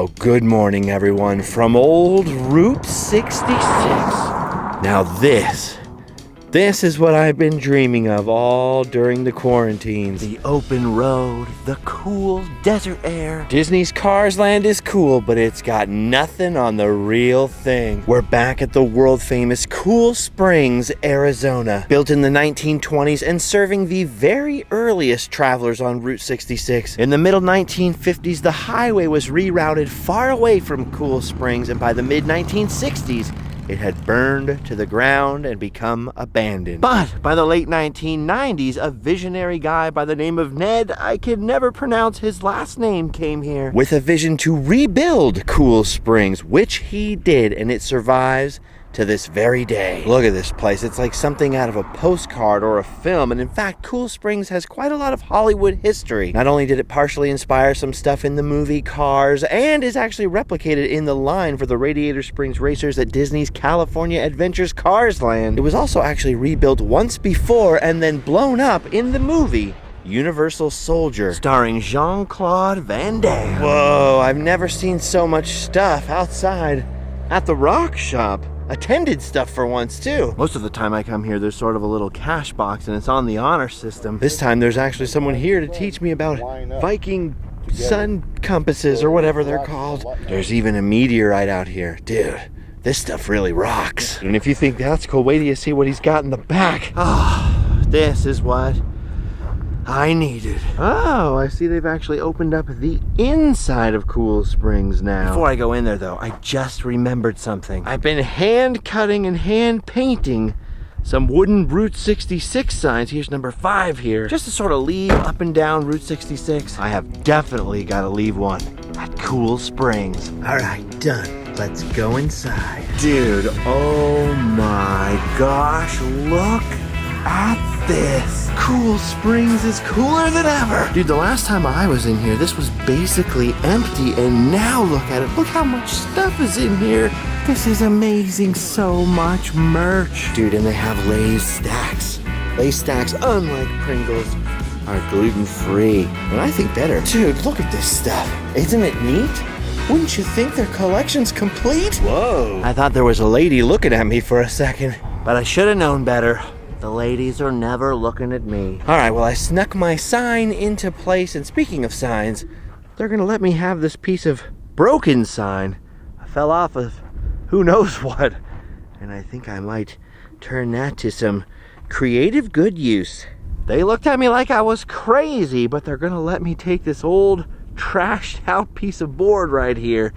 Oh, good morning, everyone, from old Route 66. Now this is what I've been dreaming of all during the quarantines. The open road, the cool desert air. Disney's Cars Land is cool, but it's got nothing on the real thing. We're back at the world-famous Cool Springs, Arizona. Built in the 1920s and serving the very earliest travelers on Route 66. In the middle 1950s, the highway was rerouted far away from Cool Springs, and by the mid-1960s, it had burned to the ground and become abandoned. But by the late 1990s, a visionary guy by the name of Ned, I can never pronounce his last name, came here with a vision to rebuild Cool Springs, which he did, and it survives to this very day. Look at this place. It's like something out of a postcard or a film, and in fact, Cool Springs has quite a lot of Hollywood history. Not only did it partially inspire some stuff in the movie Cars, and is actually replicated in the line for the Radiator Springs racers at Disney's California Adventures Cars Land, it was also actually rebuilt once before and then blown up in the movie Universal Soldier, starring Jean-Claude Van Damme. Whoa, I've never seen so much stuff outside at the rock shop. Attended stuff for once, too. Most of the time I come here, there's sort of a little cash box, and it's on the honor system. This time, there's actually someone here to teach me about Viking sun compasses, or whatever they're called. There's even a meteorite out here. Dude, this stuff really rocks. And if you think that's cool, wait till you see what he's got in the back. Oh, this is what I needed. Oh, I see they've actually opened up the inside of Cool Springs now. Before I go in there, though, I just remembered something. I've been hand cutting and hand painting some wooden Route 66 signs. Here's number 5 here. Just to sort of leave up and down Route 66. I have definitely got to leave one at Cool Springs. All right, done. Let's go inside. Dude, oh my gosh, look at this. Cool Springs is cooler than ever. Dude, the last time I was in here, this was basically empty, and now look at it. Look how much stuff is in here. This is amazing. So much merch. Dude, and they have Lay's stacks. Lay's stacks, unlike Pringles, are gluten-free. And I think better. Dude, look at this stuff. Isn't it neat? Wouldn't you think their collection's complete? Whoa. I thought there was a lady looking at me for a second, but I should have known better. The ladies are never looking at me. All right, well, I snuck my sign into place, and speaking of signs, they're gonna let me have this piece of broken sign. I fell off of who knows what, and I think I might turn that to some creative good use. They looked at me like I was crazy, but they're gonna let me take this old trashed out piece of board right here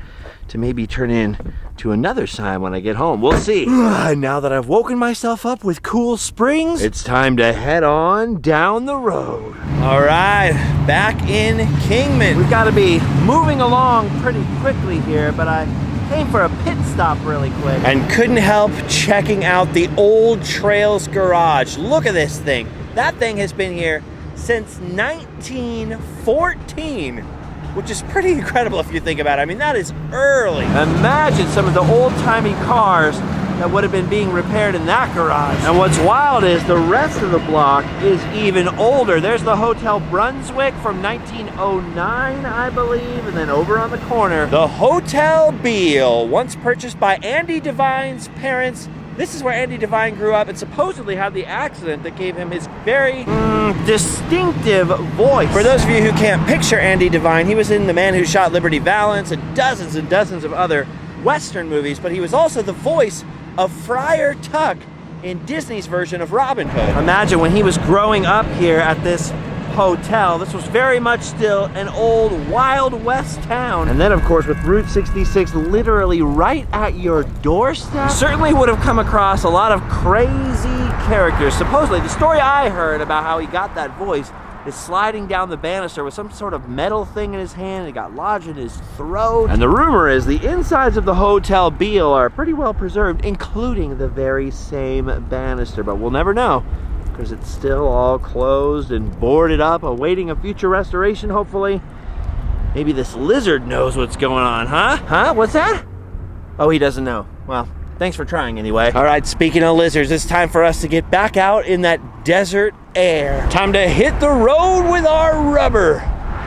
to maybe turn in to another sign when I get home. We'll see. Now that I've woken myself up with Cool Springs, it's time to head on down the road. All right, back in Kingman. We've got to be moving along pretty quickly here, but I came for a pit stop really quick and couldn't help checking out the Old Trails garage. Look at this thing. That thing has been here since 1914. Which is pretty incredible if you think about it. I mean, that is early. Imagine some of the old-timey cars that would have been being repaired in that garage. And what's wild is the rest of the block is even older. There's the Hotel Brunswick from 1909, I believe, and then over on the corner, the Hotel Beale, once purchased by Andy Devine's parents. This is where Andy Devine grew up and supposedly had the accident that gave him his very distinctive voice. For those of you who can't picture Andy Devine, he was in The Man Who Shot Liberty Valance and dozens of other Western movies, but he was also the voice of Friar Tuck in Disney's version of Robin Hood. Imagine when he was growing up here at this hotel, this was very much still an old Wild West town. And then of course with Route 66 literally right at your doorstep, certainly would have come across a lot of crazy characters. Supposedly the story I heard about how he got that voice is sliding down the banister with some sort of metal thing in his hand. It got lodged in his throat. And the rumor is the insides of the Hotel Beale are pretty well preserved, including the very same banister, but we'll never know, because it's still all closed and boarded up, awaiting a future restoration, hopefully. Maybe this lizard knows what's going on, huh? Huh? What's that? Oh, he doesn't know. Well, thanks for trying anyway. All right, speaking of lizards, it's time for us to get back out in that desert air. Time to hit the road with our rubber.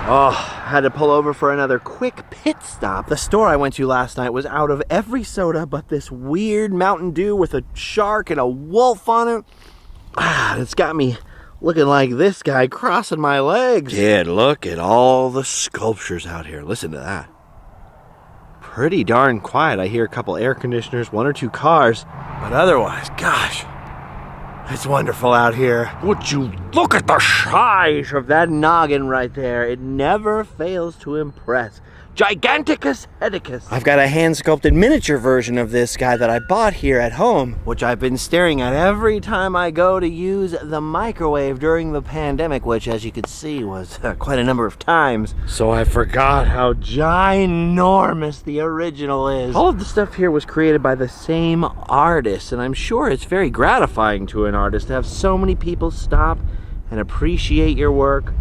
Oh, Had to pull over for another quick pit stop. The store I went to last night was out of every soda but this weird Mountain Dew with a shark and a wolf on it. It's got me looking like this guy crossing my legs. Kid, look at all the sculptures out here. Listen to that. Pretty darn quiet. I hear a couple air conditioners, 1 or 2 cars, but otherwise, gosh, it's wonderful out here. Would you look at the size of that noggin right there? It never fails to impress. Giganticus Hedicus. I've got a hand-sculpted miniature version of this guy that I bought here at home, which I've been staring at every time I go to use the microwave during the pandemic, which, as you could see, was quite a number of times. So I forgot how ginormous the original is. All of the stuff here was created by the same artist, and I'm sure it's very gratifying to an artist to have so many people stop and appreciate your work.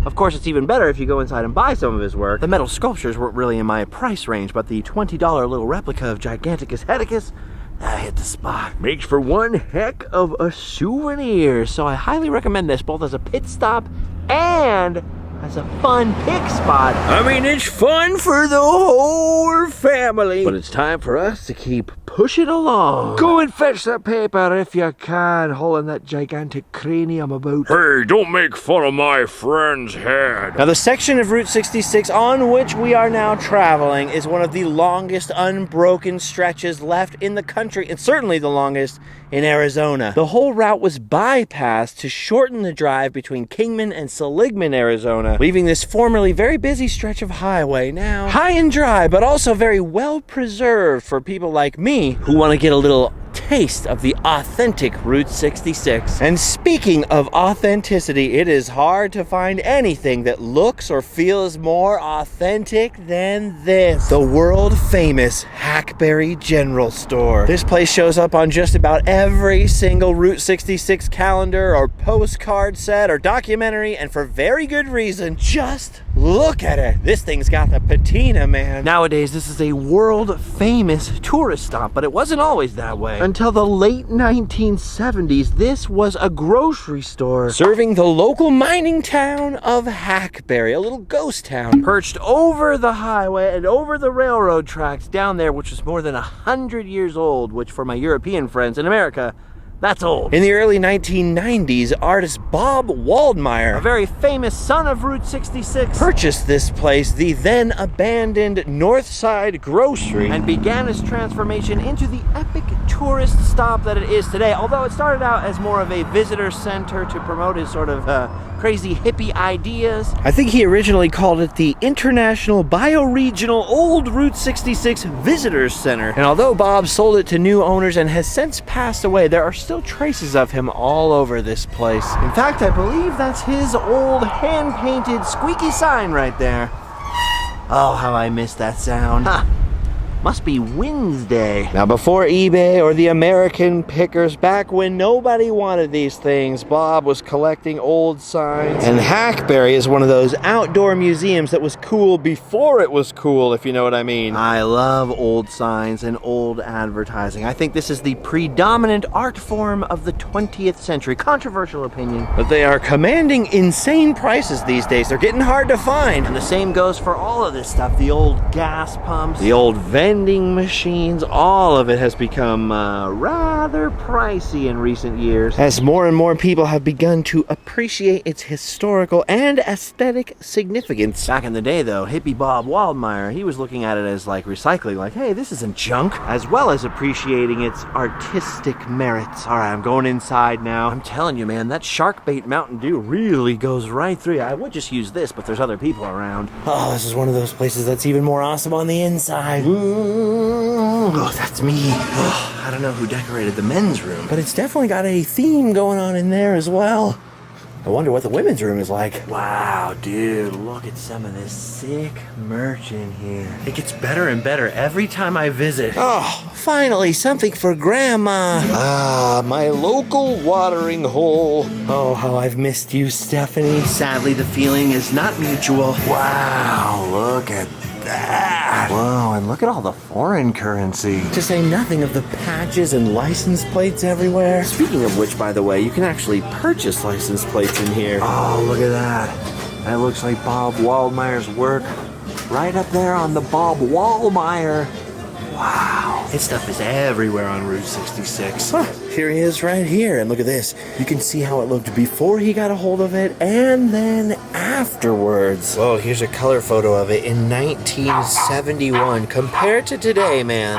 Of course, it's even better if you go inside and buy some of his work. The metal sculptures weren't really in my price range, but the $20 little replica of Giganticus Hedicus, I hit the spot. Makes for one heck of a souvenir. So I highly recommend this, both as a pit stop and as a fun pick spot. I mean, it's fun for the whole family. But it's time for us to keep pushing along. Go and fetch that paper if you can, hauling that gigantic cranium about. Hey, don't make fun of my friend's head. Now, the section of Route 66 on which we are now traveling is one of the longest unbroken stretches left in the country, and certainly the longest in Arizona. The whole route was bypassed to shorten the drive between Kingman and Seligman, Arizona, leaving this formerly very busy stretch of highway now high and dry, but also very well preserved for people like me who want to get a little taste of the authentic Route 66. And speaking of authenticity, it is hard to find anything that looks or feels more authentic than this. The world famous Hackberry General Store. This place shows up on just about every single Route 66 calendar or postcard set or documentary, and for very good reason. Just look at it. This thing's got the patina, man. Nowadays, this is a world famous tourist stop, but it wasn't always that way. Until the late 1970s, this was a grocery store serving the local mining town of Hackberry, a little ghost town perched over the highway and over the railroad tracks down there, which was more than 100 years old, which for my European friends in America, that's old. In the early 1990s, artist Bob Waldmeyer, a very famous son of Route 66, purchased this place, the then abandoned Northside Grocery, and began its transformation into the epic tourist stop that it is today. Although it started out as more of a visitor center to promote his sort of crazy hippie ideas. I think he originally called it the International Bioregional Old Route 66 Visitors Center. And although Bob sold it to new owners and has since passed away, there are still traces of him all over this place. In fact, I believe that's his old hand-painted squeaky sign right there. Oh, how I miss that sound. Ha! Must be Wednesday. Now, before eBay or the American Pickers, back when nobody wanted these things, Bob was collecting old signs. And Hackberry is one of those outdoor museums that was cool before it was cool, if you know what I mean. I love old signs and old advertising. I think this is the predominant art form of the 20th century. Controversial opinion. But they are commanding insane prices these days. They're getting hard to find. And the same goes for all of this stuff. The old gas pumps, the old vending machines, all of it has become rather pricey in recent years, as more and more people have begun to appreciate its historical and aesthetic significance. Back in the day, though, hippie Bob Waldmeyer, he was looking at it as like recycling, like, hey, this isn't junk, as well as appreciating its artistic merits. All right, I'm going inside now. I'm telling you, man, that shark bait Mountain Dew really goes right through you. I would just use this, but there's other people around. Oh, this is one of those places that's even more awesome on the inside. Oh, that's me. Oh, I don't know who decorated the men's room, but it's definitely got a theme going on in there as well. I wonder what the women's room is like. Wow, dude, look at some of this sick merch in here. It gets better and better every time I visit. Oh, finally, something for Grandma. Ah, my local watering hole. Oh, how I've missed you, Stephanie. Sadly, the feeling is not mutual. Wow, look at that. Whoa, and look at all the foreign currency. To say nothing of the patches and license plates everywhere. Speaking of which, by the way, you can actually purchase license plates in here. Oh, look at that. That looks like Bob Waldmeyer's work. Right up there on the Bob Waldmeyer. Wow, his stuff is everywhere on Route 66. Huh, here he is right here, and look at this. You can see how it looked before he got a hold of it, and then afterwards. Whoa, here's a color photo of it in 1971. Compared to today, man,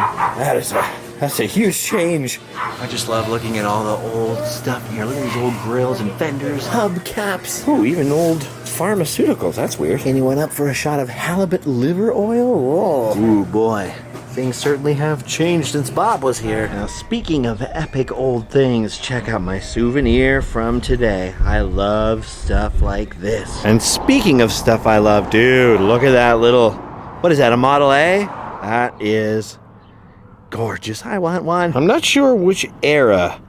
that's a huge change. I just love looking at all the old stuff here. Look at these old grills and fenders, hubcaps. Ooh, even old pharmaceuticals. That's weird. And he went up for a shot of halibut liver oil. Whoa. Ooh, boy. Things certainly have changed since Bob was here. Now, speaking of epic old things, check out my souvenir from today. I love stuff like this. And speaking of stuff I love, dude, look at that little, what is that, a Model A? That is gorgeous. I want one. I'm not sure which era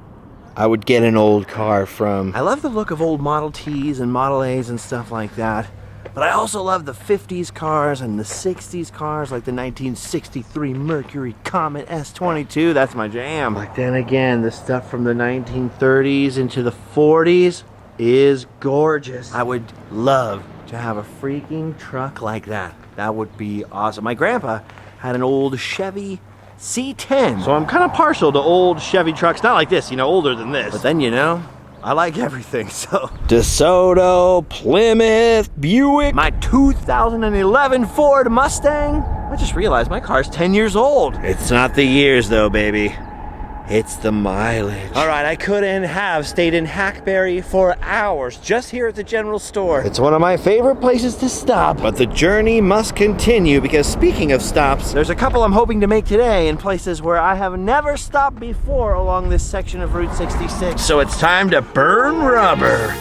I would get an old car from. I love the look of old Model Ts and Model As and stuff like that. But I also love the 50s cars and the 60s cars, like the 1963 Mercury Comet S22. That's my jam. But then again, the stuff from the 1930s into the 40s is gorgeous. I would love to have a freaking truck like that. That would be awesome. My grandpa had an old Chevy C10. So I'm kind of partial to old Chevy trucks. Not like this, older than this. But then, I like everything, so. DeSoto, Plymouth, Buick, my 2011 Ford Mustang. I just realized my car's 10 years old. It's not the years though, baby. It's the mileage. All right, I couldn't have stayed in Hackberry for hours just here at the general store. It's one of my favorite places to stop, but the journey must continue because speaking of stops, there's a couple I'm hoping to make today in places where I have never stopped before along this section of Route 66. So it's time to burn rubber.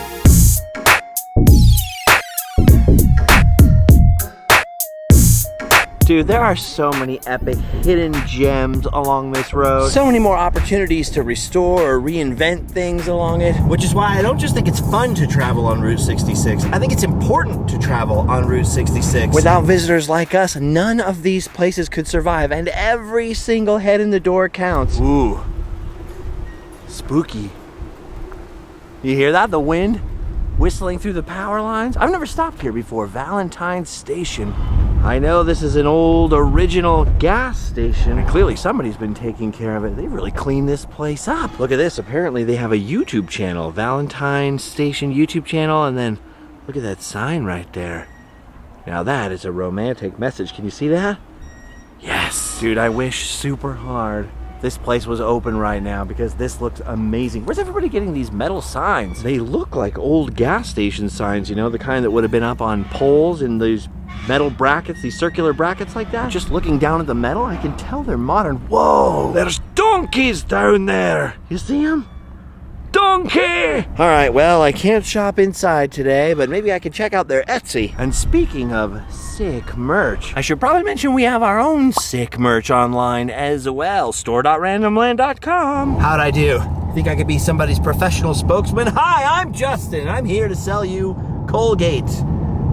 Dude, there are so many epic hidden gems along this road. So many more opportunities to restore or reinvent things along it, which is why I don't just think it's fun to travel on Route 66. I think it's important to travel on Route 66. Without visitors like us, none of these places could survive, and every single head in the door counts. Ooh, spooky. You hear that? The wind whistling through the power lines? I've never stopped here before. Valentine Station. I know this is an old original gas station, and clearly somebody's been taking care of it. They've really cleaned this place up. Look at this. Apparently they have a YouTube channel, Valentine Station YouTube channel, and then look at that sign right there. Now that is a romantic message. Can you see that? Yes. Dude, I wish super hard this place was open right now because this looks amazing. Where's everybody getting these metal signs? They look like old gas station signs, the kind that would have been up on poles in these metal brackets, these circular brackets like that. Just looking down at the metal, I can tell they're modern. Whoa, there's donkeys down there. You see them? Donkey! All right, well, I can't shop inside today, but maybe I can check out their Etsy. And speaking of sick merch, I should probably mention we have our own sick merch online as well. Store.randomland.com. How'd I do? Think I could be somebody's professional spokesman? Hi, I'm Justin. I'm here to sell you Colgate.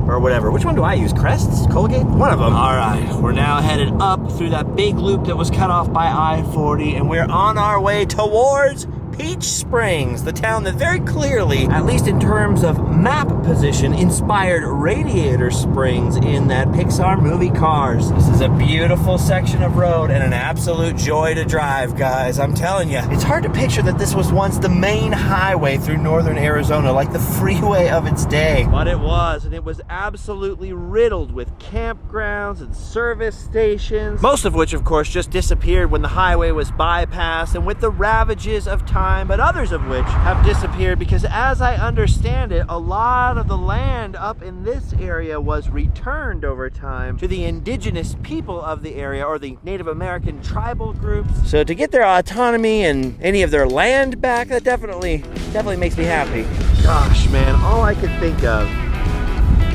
Or whatever. Which one do I use? Crests? Colgate? One of them. All right, we're now headed up through that big loop that was cut off by I-40, and we're on our way towards Peach Springs, the town that very clearly, at least in terms of map position, inspired Radiator Springs in that Pixar movie Cars. This is a beautiful section of road and an absolute joy to drive, guys. I'm telling you, it's hard to picture that this was once the main highway through northern Arizona, like the freeway of its day. But it was, and it was absolutely riddled with campgrounds and service stations, most of which, of course, just disappeared when the highway was bypassed and with the ravages of time, but others of which have disappeared because, as I understand it, a lot of the land up in this area was returned over time to the indigenous people of the area, or the Native American tribal groups. So to get their autonomy and any of their land back, that definitely makes me happy. Gosh, man, all I could think of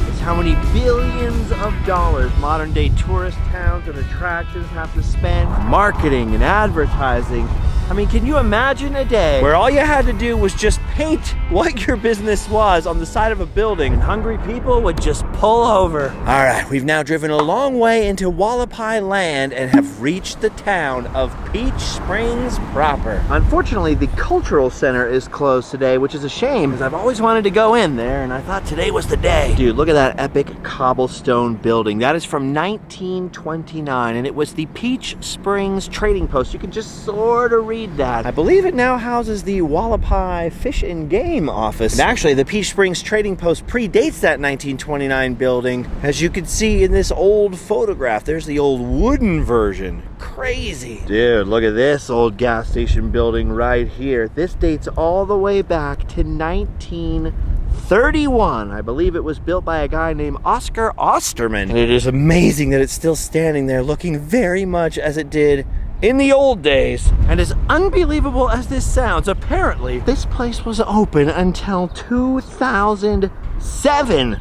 is how many billions of dollars modern day tourist towns and attractions have to spend on marketing and advertising. I mean, can you imagine a day where all you had to do was just paint what your business was on the side of a building, and hungry people would just pull over. All right, we've now driven a long way into Wallapai land and have reached the town of Peach Springs proper. Unfortunately, the cultural center is closed today, which is a shame because I've always wanted to go in there, and I thought today was the day. Dude, look at that epic cobblestone building. That is from 1929, and it was the Peach Springs Trading Post. You can just sort of read that. I believe it now houses the Wallapai Fish and Game office. And actually, the Peach Springs Trading Post predates that 1929 building. As you can see in this old photograph, there's the old wooden version. Crazy. Dude, look at this old gas station building right here. This dates all the way back to 1931. I believe it was built by a guy named Oscar Osterman. And it is amazing that it's still standing there looking very much as it did in the old days. And as unbelievable as this sounds, apparently this place was open until 2007,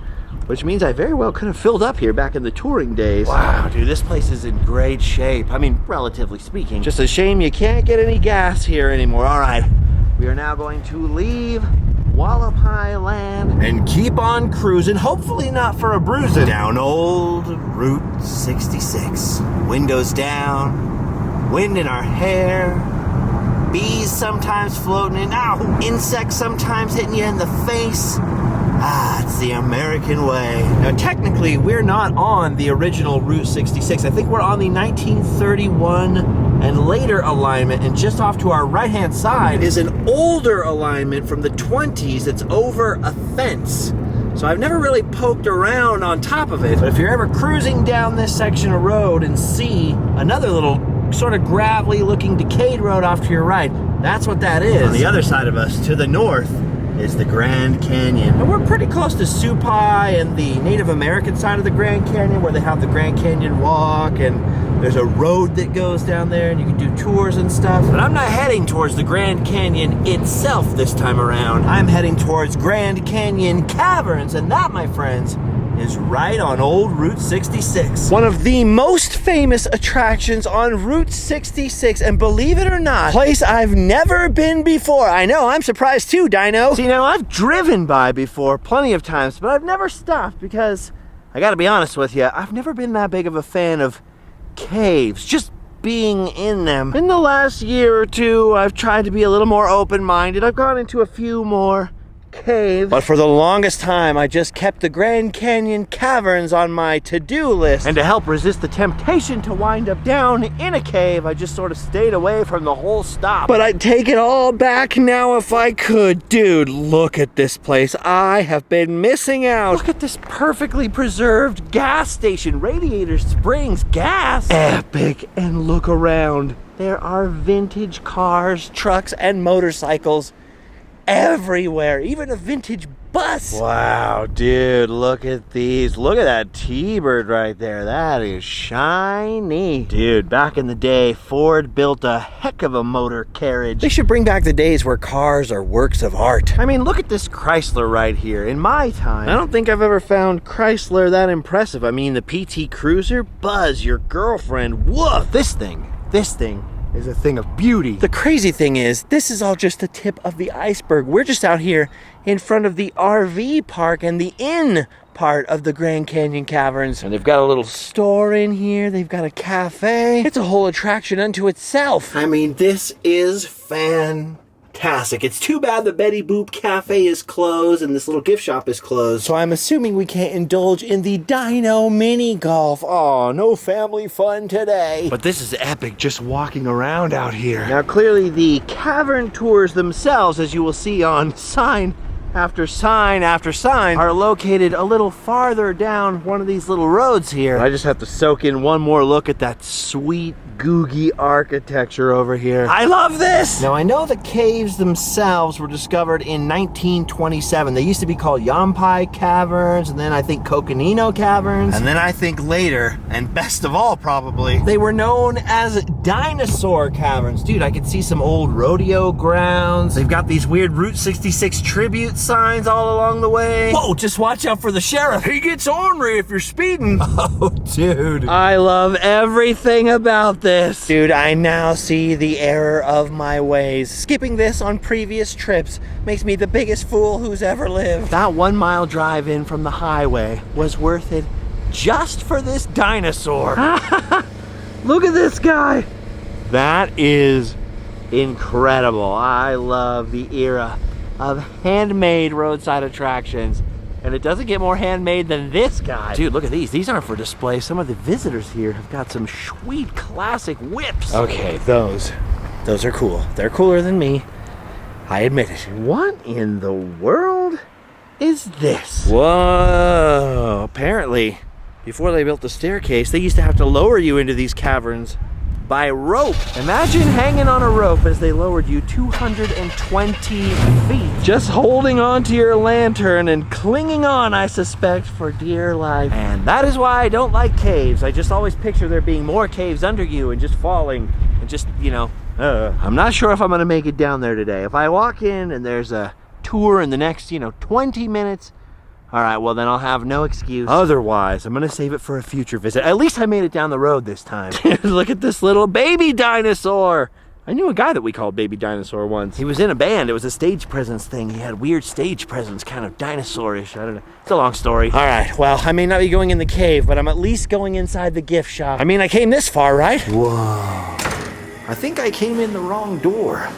which means I very well could have filled up here back in the touring days. Wow, dude, this place is in great shape. I mean, relatively speaking. Just a shame you can't get any gas here anymore. All right, we are now going to leave Wallapai land and keep on cruising, hopefully not for a bruising, down old Route 66. Windows down, wind in our hair, bees sometimes floating in, ow, insects sometimes hitting you in the face. Ah, it's the American way. Now, technically, we're not on the original Route 66. I think we're on the 1931 and later alignment, and just off to our right-hand side is an older alignment from the 20s that's over a fence. So I've never really poked around on top of it, but if you're ever cruising down this section of road and see another little sort of gravelly looking decayed road off to your right, that's what that is. On the other side of us, to the north, is the Grand Canyon. And we're pretty close to Supai and the Native American side of the Grand Canyon, where they have the Grand Canyon Walk, and there's a road that goes down there and you can do tours and stuff. But I'm not heading towards the Grand Canyon itself this time around. I'm heading towards Grand Canyon Caverns, and that, my friends, is right on old Route 66. One of the most famous attractions on Route 66, and believe it or not, place I've never been before. I know, I'm surprised too, Dino. See, now I've driven by before plenty of times, but I've never stopped because, I gotta be honest with you, I've never been that big of a fan of caves, just being in them. In the last year or two, I've tried to be a little more open-minded. I've gone into a few more caves, but for the longest time I just kept the Grand Canyon Caverns on my to-do list, and to help resist the temptation to wind up down in a cave, I just sort of stayed away from the whole stop. But I'd take it all back now if I could. Dude, look at this place. I have been missing out. Look at this perfectly preserved gas station, Radiator Springs Gas. Epic. And look around. There are vintage cars, trucks, and motorcycles everywhere, even a vintage bus. Wow, dude, look at these. Look at that T-Bird right there. That is shiny. Dude, back in the day, Ford built a heck of a motor carriage. They should bring back the days where cars are works of art. I mean, look at this Chrysler right here. In my time, I don't think I've ever found Chrysler that impressive. I mean, the PT Cruiser, Buzz, your girlfriend, woof. This thing is a thing of beauty. The crazy thing is, this is all just the tip of the iceberg. We're just out here in front of the RV park and the inn part of the Grand Canyon Caverns. And they've got a little store in here. They've got a cafe. It's a whole attraction unto itself. I mean, this is fantastic. It's too bad the Betty Boop Cafe is closed and this little gift shop is closed. So I'm assuming we can't indulge in the Dino mini golf. Oh, no family fun today. But this is epic, just walking around out here. Now clearly the cavern tours themselves, as you will see on sign after sign after sign, are located a little farther down one of these little roads here. I just have to soak in one more look at that sweet googie architecture over here. I love this! Now I know the caves themselves were discovered in 1927. They used to be called Yampai Caverns, and then I think Coconino Caverns, and then I think later, and best of all probably, they were known as Dinosaur Caverns. Dude, I could see some old rodeo grounds. They've got these weird Route 66 tribute signs all along the way. Whoa, just watch out for the sheriff. He gets ornery if you're speeding. Oh, dude. I love everything about this. Dude, I now see the error of my ways. Skipping this on previous trips makes me the biggest fool who's ever lived. That 1 mile drive in from the highway was worth it just for this dinosaur. Look at this guy. That is incredible. I love the era of handmade roadside attractions. And it doesn't get more handmade than this guy. Dude, look at these. These aren't for display. Some of the visitors here have got some sweet classic whips. Okay, those are cool. They're cooler than me. I admit it. What in the world is this? Whoa. Apparently, before they built the staircase, they used to have to lower you into these caverns by rope. Imagine hanging on a rope as they lowered you 220 feet. Just holding onto your lantern and clinging on, I suspect, for dear life. And that is why I don't like caves. I just always picture there being more caves under you and just falling and just, you know, I'm not sure if I'm gonna make it down there today. If I walk in and there's a tour in the next, 20 minutes, all right, well then I'll have no excuse. Otherwise, I'm gonna save it for a future visit. At least I made it down the road this time. Look at this little baby dinosaur. I knew a guy that we called Baby Dinosaur once. He was in a band. It was a stage presence thing. He had weird stage presence, kind of dinosaurish. I don't know. It's a long story. All right, well, I may not be going in the cave, but I'm at least going inside the gift shop. I mean, I came this far, right? Whoa. I think I came in the wrong door.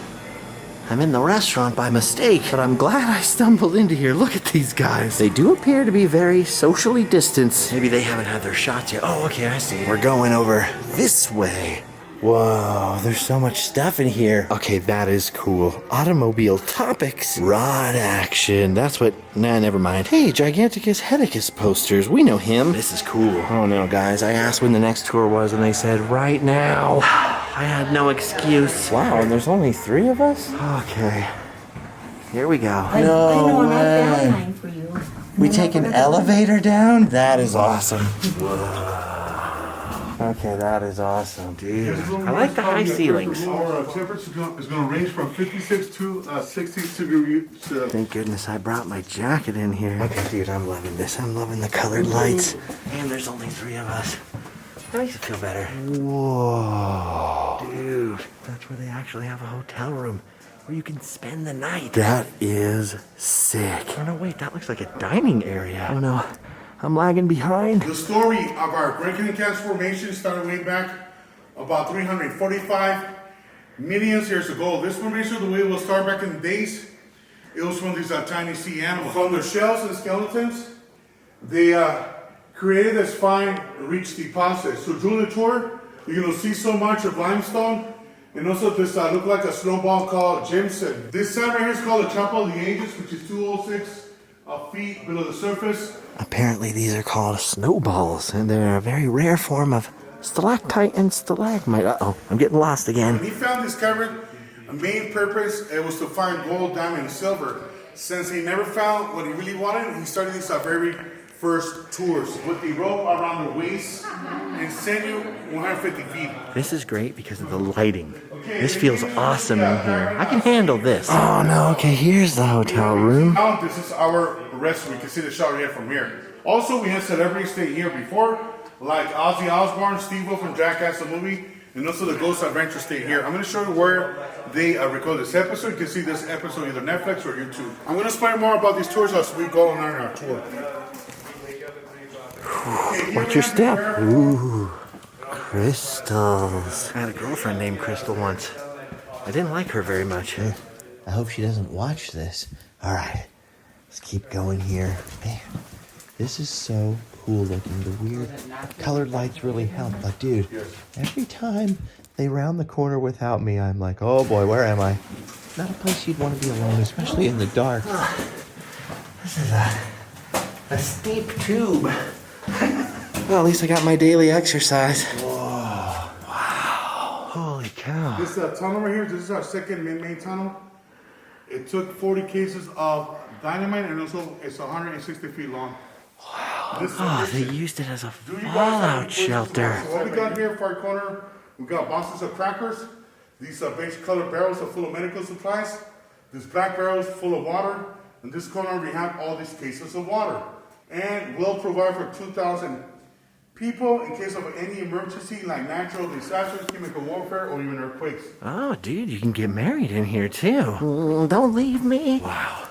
I'm in the restaurant by mistake, but I'm glad I stumbled into here. Look at these guys. They do appear to be very socially distanced. Maybe they haven't had their shots yet. Oh, okay, I see. We're going over this way. Whoa, there's so much stuff in here. Okay, that is cool. Automobile topics. Rod action. That's what... Nah, never mind. Hey, Giganticus Heticus posters. We know him. This is cool. Oh no, guys. I asked when the next tour was, and they said right now. I had no excuse. Wow, and there's only 3 of us? Okay. Here we go. I know, and I found mine for you. We take an elevator down? That is awesome. Whoa. Okay, that is awesome, dude. I like the high ceilings. Our temperature is going to range from 56 to 60 degrees. Thank goodness I brought my jacket in here. Okay, dude, I'm loving this. I'm loving the colored lights. And there's only 3 of us. That makes it feel better. Whoa. Dude, that's where they actually have a hotel room where you can spend the night. That is sick. Oh, no, wait, that looks like a dining area. Oh, no. I'm lagging behind. The story of our Grand Canyon Caverns formation started way back about 345 million years ago. This formation, the way it will start back in the days, it was from these tiny sea animals. From their shells and skeletons, they created this fine, rich deposit. So during the tour, you're going to see so much of limestone, and also this look like a snowball called Jimson. This side right here is called the Chapel of the Ages, which is 206 feet below the surface. Apparently these are called snowballs, and they're a very rare form of stalactite and stalagmite. Uh-oh, I'm getting lost again. When he found this cavern, the main purpose it was to find gold, diamond, and silver. Since he never found what he really wanted, he started these very first tours with the rope around their waist and send you 150 feet. This is great because of the lighting. This feels awesome in here. I can handle this. Oh no, okay, here's the hotel room. Now this is our restroom. You can see the shower here from here. Also, we had celebrities stay here before, like Ozzy Osbourne, Steve Will from Jackass the movie, and also the Ghost Adventure stay here. I'm going to show you where they record this episode. You can see this episode either Netflix or YouTube. I'm going to explain more about these tours as we go on our tour. Watch your step. Ooh, crystals. I had a girlfriend named Crystal once. I didn't like her very much. I hope she doesn't watch this. All right, let's keep going here. Man, this is so cool looking. The weird colored lights really help. But dude, every time they round the corner without me, I'm like, oh boy, where am I? Not a place you'd want to be alone, especially in the dark. This is a steep tube. Well, at least I got my daily exercise. Whoa. Wow. Holy cow. This tunnel right here, this is our second main tunnel. It took 40 cases of dynamite, and also it's 160 feet long. Wow. They used it as a fallout shelter. So what we got here for our corner, we got boxes of crackers. These beige colored barrels are full of medical supplies. This black barrel is full of water. In this corner, we have all these cases of water. And we'll provide for 2,000 people in case of any emergency like natural disasters, chemical warfare, or even earthquakes. Oh, dude, you can get married in here too. Don't leave me. Wow.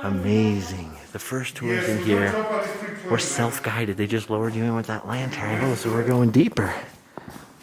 Amazing. The first tours in here were self-guided. They just lowered you in with that lantern. Oh, so we're going deeper.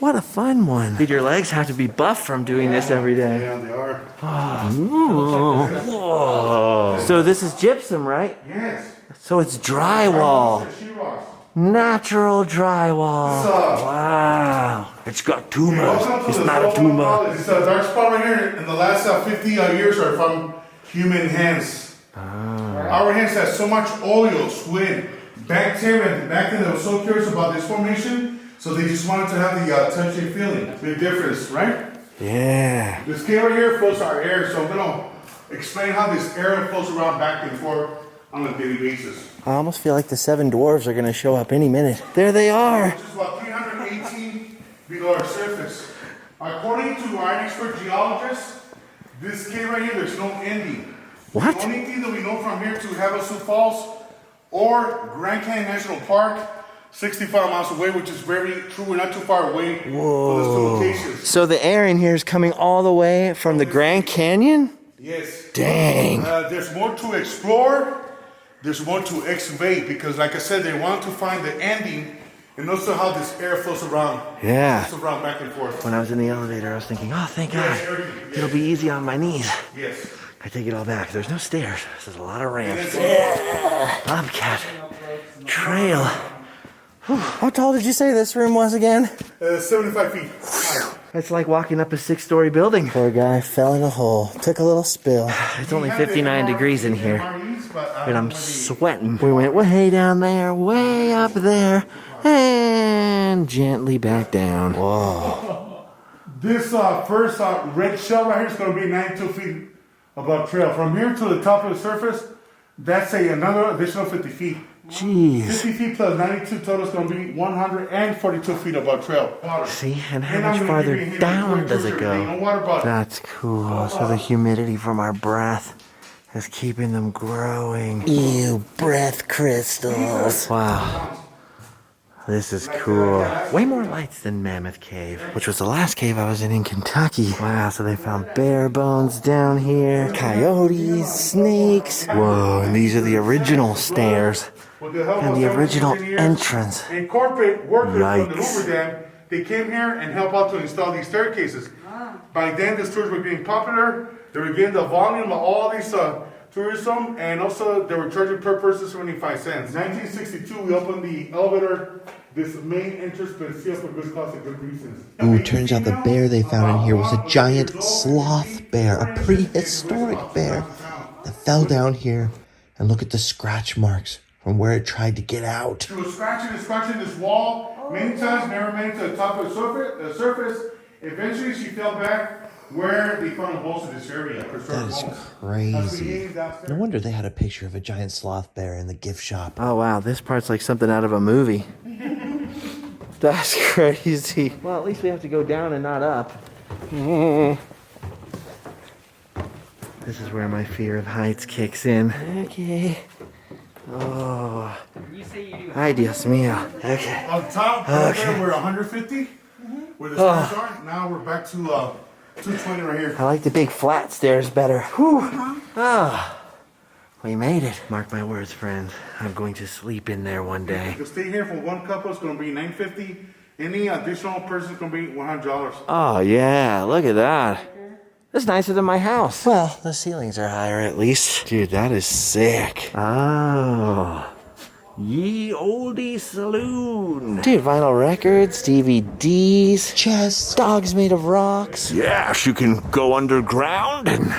What a fun one. Dude, your legs have to be buff from doing this every day. Yeah, they are. Oh. Whoa. So this is gypsum, right? Yes. So it's drywall. Sheetrock. Natural drywall. Wow. It's got tumors. It's not a tumor. It's a dark spot right here. In the last 50 years are from human hands. Our hands have so much oil, sweat, bacteria. Back then they were so curious about this formation, so they just wanted to have the touchy feeling. Big difference, right? Yeah. This cave right here flows our air, so I'm gonna explain how this air flows around back and forth on a daily basis. I almost feel like the 7 dwarves are gonna show up any minute. There they are. Which is about 318 below our surface. According to our expert geologists, this cave right here, there's no ending. What? The only thing that we know from here to Havasu Falls or Grand Canyon National Park, 65 miles away, which is very true. We're not too far away from those two locations. So the air in here is coming all the way from the Grand Canyon? Yes. Dang. There's more to explore. There's more to excavate because, like I said, they want to find the ending and also how this air flows around. Yeah. Flows around back and forth. When I was in the elevator, I was thinking, oh, thank God. It'll be easy on my knees. Yes. I take it all back. There's no stairs. There's a lot of ramps. Bobcat. Trail. Whew. How tall did you say this room was again? 75 feet. It's like walking up a 6-story building. Poor guy fell in a hole. Took a little spill. It's only 59 degrees in here. And I'm sweating. We went way down there, way up there, and gently back down. Whoa. This first red shell right here is going to be 92 feet above trail. From here to the top of the surface, that's another additional 50 feet. Jeez. 50 feet plus 92 total is going to be 142 feet above trail. See, and how much farther down does it go? That's cool. So the humidity from our breath is keeping them growing. Ew, breath crystals. Wow. This is cool. Way more lights than Mammoth Cave, which was the last cave I was in Kentucky. Wow, so they found bear bones down here, coyotes, snakes. Whoa, and these are the original stairs. And the original entrance. And corporate workers from the Yikes. Hoover Dam, they came here and helped out to install these staircases. By then, the tours were getting popular. They were getting the volume of all these tourism, and also they were charging per person 75 cents. 1962, we opened the elevator, this main entrance, but it's sealed for good cause and good reasons. Ooh, turns out the bear they found in here was a giant sloth bear, a prehistoric bear that fell down here. And look at the scratch marks from where it tried to get out. She was scratching and scratching this wall many times, never made it to the top of the surface. Eventually, she fell back where they found the holes in this area. That is crazy. No wonder they had a picture of a giant sloth bear in the gift shop. Oh, wow, this part's like something out of a movie. That's crazy. Well, at least we have to go down and not up. This is where my fear of heights kicks in. Okay. Oh. Ay, Dios mío. Okay. On top, there we're 150, where the stairs are. Now we're back to 220 right here. I like the big flat stairs better. Whew. Oh. We made it. Mark my words, friends. I'm going to sleep in there one day. To stay here for one couple is going to be $950. Any additional person is going to be $100. Oh, yeah. Look at that. That's nicer than my house. Well, the ceilings are higher at least. Dude, that is sick. Oh. Ye Oldie Saloon. Dude, vinyl records, DVDs, chests, dogs made of rocks. Yes, you can go underground and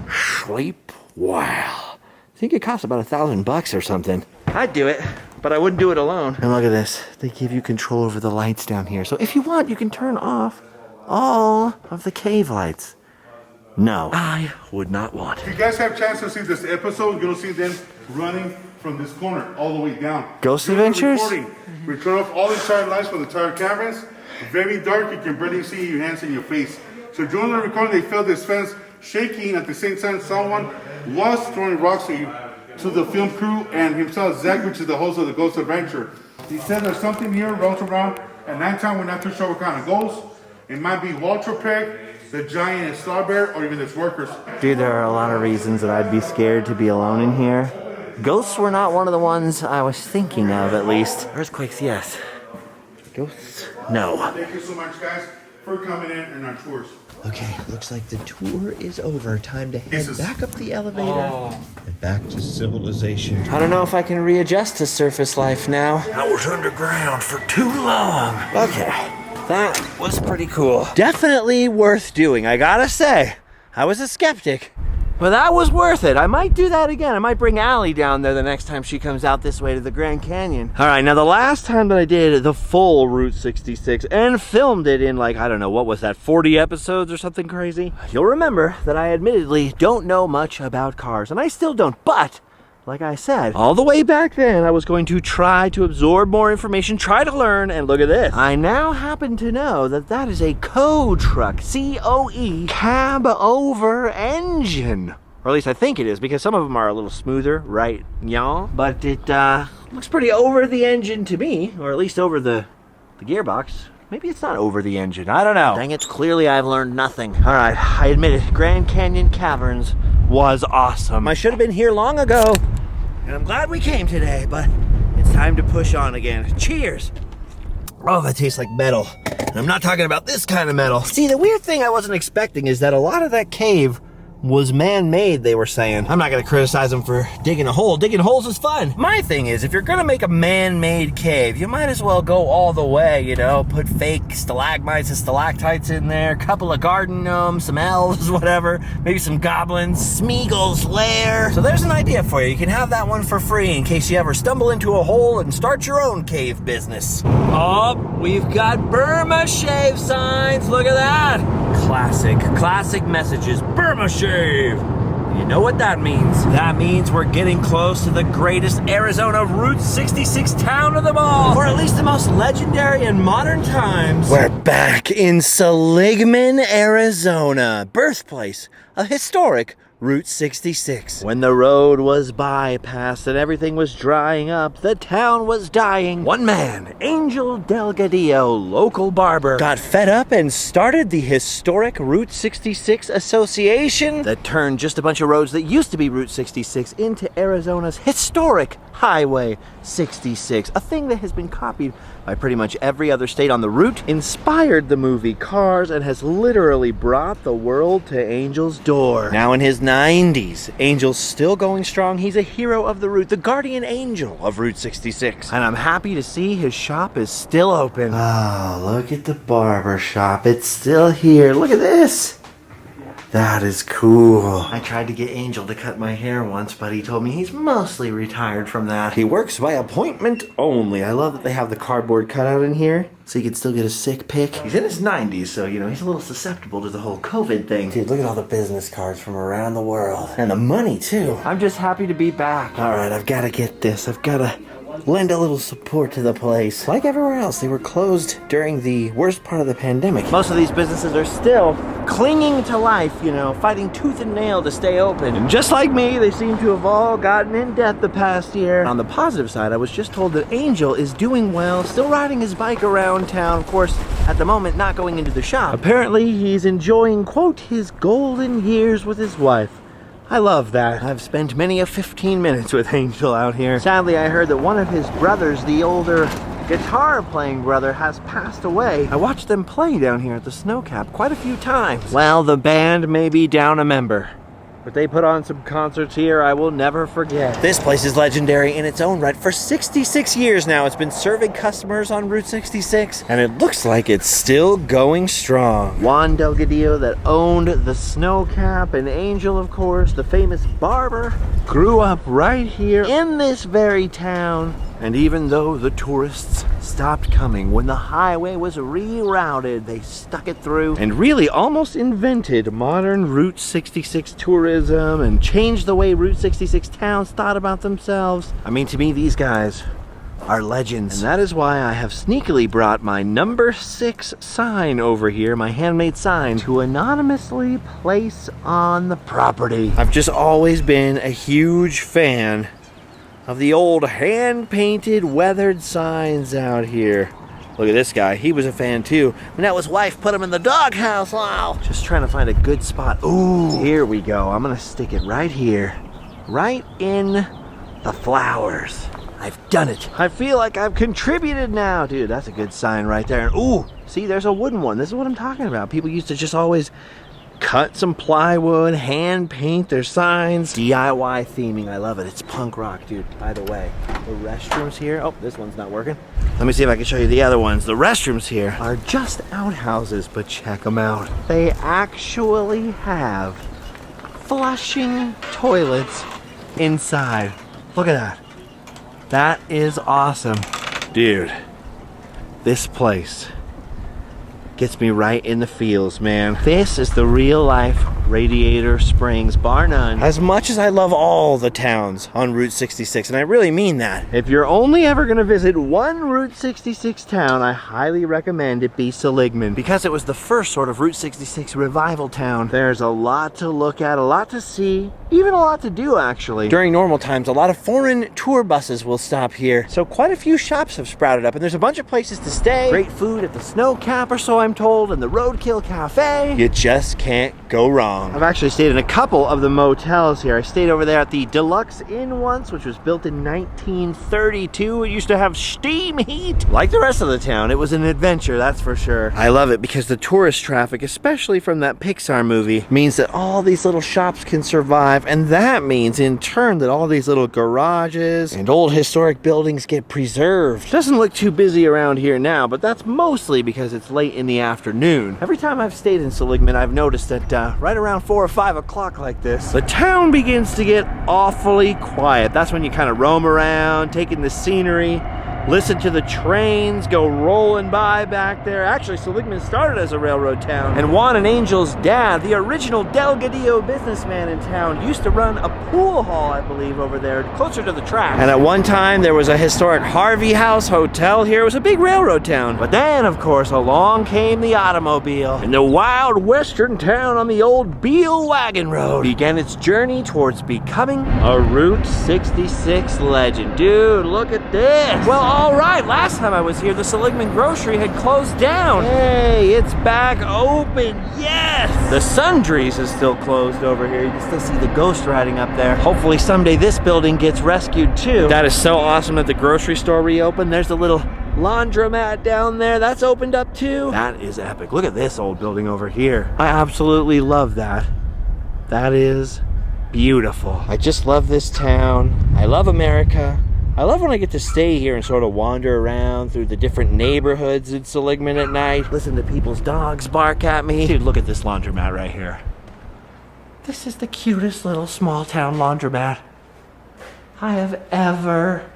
sleep well. I think it costs about $1,000 or something. I'd do it, but I wouldn't do it alone. And look at this. They give you control over the lights down here. So if you want, you can turn off all of the cave lights. No, I would not want If it. you guys have a chance to see this episode, you'll see them running from this corner all the way down. Ghost During the Adventures? recording, we turn off all the entire lights for the entire caverns. Very dark, you can barely see your hands and your face. So during the recording, they filled this fence shaking at the same time someone was throwing rocks to the film crew and himself, Zach, which is the host of the Ghost Adventure. He said there's something here rolls around at nighttime. We're not too sure what kind of ghost. It might be Walter Peck, the giant star bear, or even its workers. Dude, there are a lot of reasons that I'd be scared to be alone in here. Ghosts were not one of the ones I was thinking of, at least. Earthquakes, yes. Ghosts, no. Thank you so much, guys, for coming in and our tours. Okay, looks like the tour is over. Time to head back up the elevator and back to civilization. I don't know if I can readjust to surface life now. I was underground for too long. Okay, that was pretty cool. Definitely worth doing, I gotta say. I was a skeptic, but that was worth it. I might do that again. I might bring Allie down there the next time she comes out this way to the Grand Canyon. All right, now the last time that I did the full Route 66 and filmed it in like, I don't know, what was that, 40 episodes or something crazy? You'll remember that I admittedly don't know much about cars, and I still don't, but like I said, all the way back then, I was going to try to absorb more information, try to learn, and look at this. I now happen to know that that is a COE truck, C-O-E, cab over engine. Or at least I think it is, because some of them are a little smoother, right, y'all? But it looks pretty over the engine to me, or at least over the gearbox. Maybe it's not over the engine, I don't know. Dang it, clearly I've learned nothing. All right, I admit it, Grand Canyon Caverns was awesome. I should have been here long ago, and I'm glad we came today, but it's time to push on again. Cheers. Oh, that tastes like metal. And I'm not talking about this kind of metal. See, the weird thing I wasn't expecting is that a lot of that cave was man-made, they were saying. I'm not gonna criticize them for digging a hole. Digging holes is fun. My thing is, if you're gonna make a man-made cave, you might as well go all the way, you know, put fake stalagmites and stalactites in there, a couple of garden gnomes, some elves, whatever, maybe some goblins, Smeagol's lair. So there's an idea for you. You can have that one for free in case you ever stumble into a hole and start your own cave business. Oh, we've got Burma shave signs. Look at that. Classic messages. Burma shave. You know what that means. That means we're getting close to the greatest Arizona Route 66 town of them all. Or at least the most legendary in modern times. We're back in Seligman, Arizona, birthplace of historic Route 66. When the road was bypassed and everything was drying up, the town was dying. One man, Angel Delgadillo, local barber, got fed up and started the historic Route 66 Association that turned just a bunch of roads that used to be Route 66 into Arizona's historic Highway 66, a thing that has been copied by pretty much every other state on the route, inspired the movie Cars, and has literally brought the world to Angel's door. Now in his 90s, Angel's still going strong. He's a hero of the route, the guardian angel of Route 66. And I'm happy to see his shop is still open. Oh, look at the barber shop. It's still here. Look at this. That is cool. I tried to get Angel to cut my hair once, but he told me he's mostly retired from that. He works by appointment only. I love that they have the cardboard cutout in here, so you can still get a sick pic. He's in his 90s, so, you know, he's a little susceptible to the whole COVID thing. Dude, look at all the business cards from around the world. And the money, too. I'm just happy to be back. All right, I've got to get this. I've got to lend a little support to the place. Like everywhere else, they were closed during the worst part of the pandemic. Most of these businesses are still clinging to life, you know, fighting tooth and nail to stay open. And just like me, they seem to have all gotten in debt the past year. On the positive side, I was just told that Angel is doing well, still riding his bike around town. Of course, at the moment, not going into the shop. Apparently, he's enjoying, quote, his golden years with his wife. I love that. I've spent many a 15 minutes with Angel out here. Sadly, I heard that one of his brothers, the older guitar-playing brother, has passed away. I watched them play down here at the Snowcap quite a few times. Well, the band may be down a member, but they put on some concerts here I will never forget. This place is legendary in its own right. For 66 years now, it's been serving customers on Route 66, and it looks like it's still going strong. Juan Delgadillo, that owned the Snowcap, and Angel, of course, the famous barber, grew up right here in this very town. And even though the tourists stopped coming when the highway was rerouted, they stuck it through and really almost invented modern Route 66 tourism and changed the way Route 66 towns thought about themselves. I mean, to me, these guys are legends. And that is why I have sneakily brought my number 6 sign over here, my handmade sign, to anonymously place on the property. I've just always been a huge fan of the old hand-painted weathered signs out here. Look at this guy, he was a fan too. Now his wife put him in the doghouse. Wow. Just trying to find a good spot. Ooh, here we go. I'm gonna stick it right here, right in the flowers. I've done it. I feel like I've contributed now. Dude, that's a good sign right there. And ooh, see, there's a wooden one. This is what I'm talking about. People used to just always cut some plywood, hand paint their signs. DIY theming, I love it. It's punk rock, dude. By the way, the restrooms here, oh, this one's not working. Let me see if I can show you the other ones. The restrooms here are just outhouses, but check them out. They actually have flushing toilets inside. Look at that. That is awesome. Dude, this place gets me right in the feels, man. This is the real life Radiator Springs, bar none. As much as I love all the towns on Route 66, and I really mean that, if you're only ever gonna visit one Route 66 town, I highly recommend it be Seligman, because it was the first sort of Route 66 revival town. There's a lot to look at, a lot to see, even a lot to do actually. During normal times, a lot of foreign tour buses will stop here, so quite a few shops have sprouted up, and there's a bunch of places to stay. Great food at the Snow Cap, or so I'm told, and the Roadkill Cafe. You just can't go wrong. I've actually stayed in a couple of the motels here. I stayed over there at the Deluxe Inn once, which was built in 1932. It used to have steam heat. Like the rest of the town, it was an adventure, that's for sure. I love it because the tourist traffic, especially from that Pixar movie, means that all these little shops can survive, and that means in turn that all these little garages and old historic buildings get preserved. Doesn't look too busy around here now, but that's mostly because it's late in the afternoon. Every time I've stayed in Seligman, I've noticed that right around 4 or 5 o'clock like this, the town begins to get awfully quiet. That's when you kind of roam around, taking the scenery, listen to the trains go rolling by back there. Actually, Seligman started as a railroad town, and Juan and Angel's dad, the original Delgadillo businessman in town, used to run a pool hall, I believe, over there, closer to the track. And at one time, there was a historic Harvey House hotel here. It was a big railroad town. But then, of course, along came the automobile, and the wild western town on the old Beale Wagon Road began its journey towards becoming a Route 66 legend. Dude, look at this. Well, all right, last time I was here, the Seligman grocery had closed down. Hey, it's back open, yes! The Sundries is still closed over here. You can still see the ghost riding up there. Hopefully someday this building gets rescued too. That is so awesome that the grocery store reopened. There's the little laundromat down there. That's opened up too. That is epic. Look at this old building over here. I absolutely love that. That is beautiful. I just love this town. I love America. I love when I get to stay here and sort of wander around through the different neighborhoods in Seligman at night. Listen to people's dogs bark at me. Dude, look at this laundromat right here. This is the cutest little small town laundromat I have ever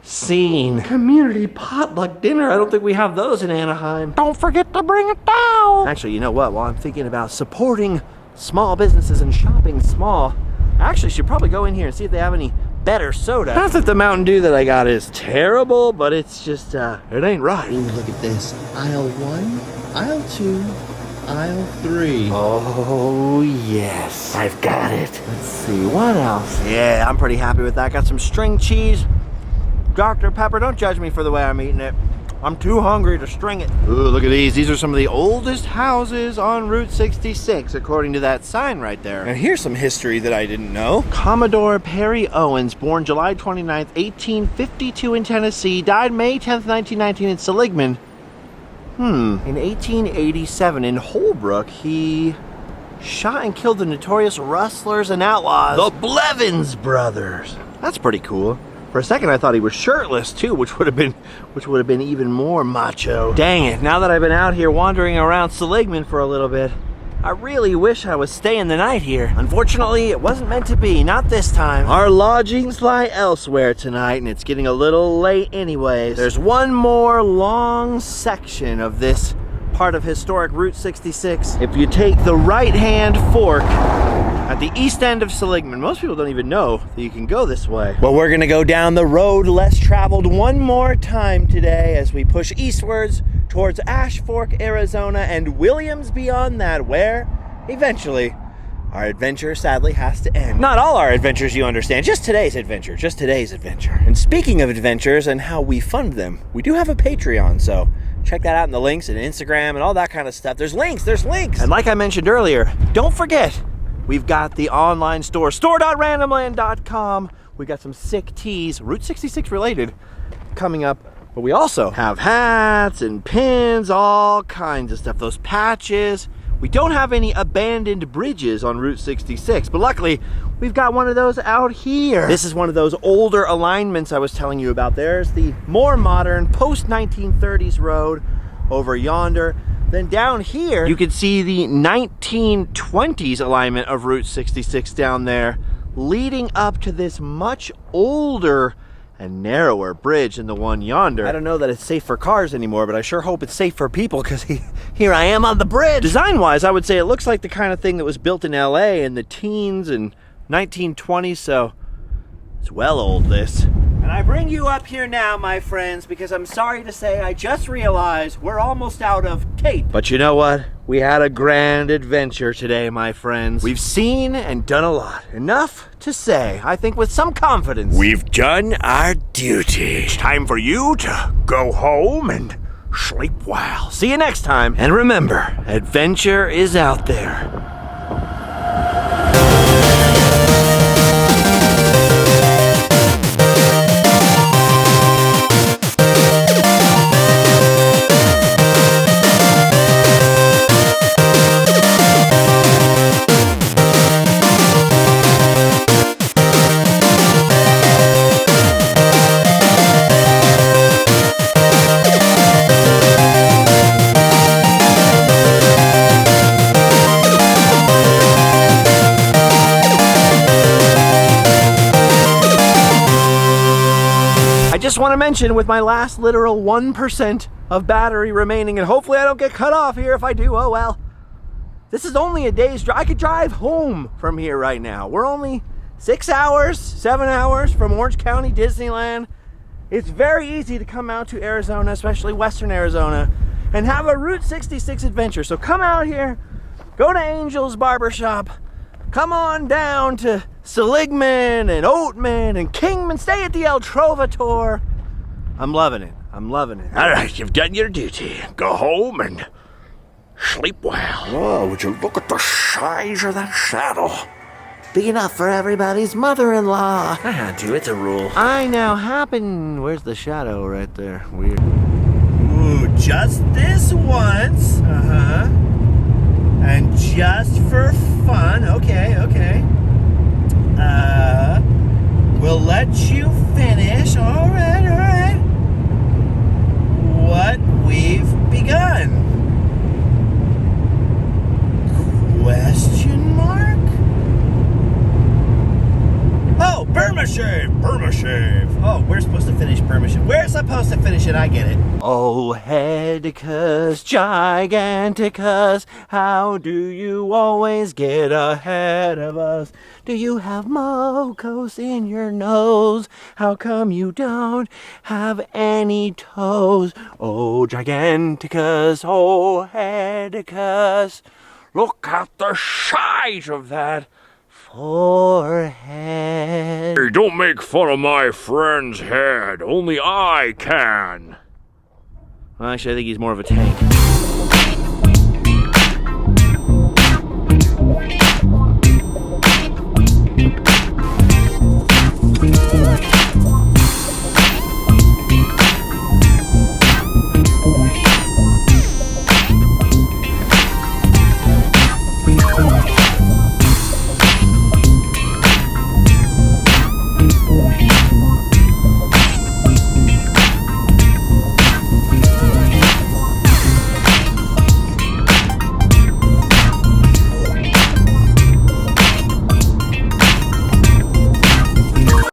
seen. Community potluck dinner. I don't think we have those in Anaheim. Don't forget to bring it down. Actually, you know what? While I'm thinking about supporting small businesses and shopping small, I actually should probably go in here and see if they have any better soda. Not that the Mountain Dew that I got is terrible, but it's just, it ain't right. Ooh, look at this. Aisle 1, aisle 2, aisle 3. Oh, yes. I've got it. Let's see, what else? Yeah, I'm pretty happy with that. Got some string cheese, Dr. Pepper. Don't judge me for the way I'm eating it. I'm too hungry to string it. Ooh, look at these. These are some of the oldest houses on Route 66, according to that sign right there. And here's some history that I didn't know. Commodore Perry Owens, born July 29th, 1852 in Tennessee, died May 10th, 1919 in Seligman. In 1887 in Holbrook, he shot and killed the notorious rustlers and outlaws, the Blevins brothers. That's pretty cool. For a second, I thought he was shirtless too, which would have been even more macho. Dang it! Now that I've been out here wandering around Seligman for a little bit, I really wish I was staying the night here. Unfortunately, it wasn't meant to be. Not this time. Our lodgings lie elsewhere tonight, and it's getting a little late anyways. There's one more long section of this part of historic Route 66. If you take the right-hand fork at the east end of Seligman. Most people don't even know that you can go this way. Well, we're gonna go down the road less traveled one more time today as we push eastwards towards Ash Fork, Arizona, and Williams beyond that, where eventually our adventure sadly has to end. Not all our adventures, you understand, just today's adventure, And speaking of adventures and how we fund them, we do have a Patreon, so check that out in the links and Instagram and all that kind of stuff. There's links. And like I mentioned earlier, don't forget, we've got the online store, store.randomland.com. We got some sick tees, Route 66 related, coming up. But we also have hats and pins, all kinds of stuff. Those patches. We don't have any abandoned bridges on Route 66, but luckily we've got one of those out here. This is one of those older alignments I was telling you about. There's the more modern post-1930s road over yonder. Then down here, you can see the 1920s alignment of Route 66 down there, leading up to this much older and narrower bridge than the one yonder. I don't know that it's safe for cars anymore, but I sure hope it's safe for people, because here I am on the bridge. Design-wise, I would say it looks like the kind of thing that was built in LA in the teens and 1920s, so it's well old, this. And I bring you up here now, my friends, because I'm sorry to say I just realized we're almost out of tape. But you know what? We had a grand adventure today, my friends. We've seen and done a lot. Enough to say, I think with some confidence, we've done our duty. It's time for you to go home and sleep well. See you next time. And remember, adventure is out there. Just want to mention, with my last literal 1% of battery remaining, and hopefully I don't get cut off here. If I do, oh well. This is only a day's drive. I could drive home from here right now. We're only 6 hours, 7 hours from Orange County, Disneyland. It's very easy to come out to Arizona, especially Western Arizona, and have a Route 66 adventure. So come out here, go to Angel's Barbershop, come on down to Seligman and Oatman and Kingman. Stay at the El Trovatore. I'm loving it. All right, you've done your duty. Go home and sleep well. Oh, would you look at the size of that saddle? Big enough for everybody's mother-in-law. I had to, it's a rule. I now happen... Where's the shadow right there? Weird. Ooh, just this once. Uh-huh. And just for fun. Okay. We'll let you finish. All right. What we've begun. Question mark? Oh, Burma shave. Oh, we're supposed to finish Burma shave. We're supposed to finish it, I get it. Oh, Headicus, Giganticus, how do you always get ahead of us? Do you have mocos in your nose? How come you don't have any toes? Oh, Giganticus, oh, Headicus, look at the size of that forehead. Hey, don't make fun of my friend's head. Only I can. Well, actually, I think he's more of a tank.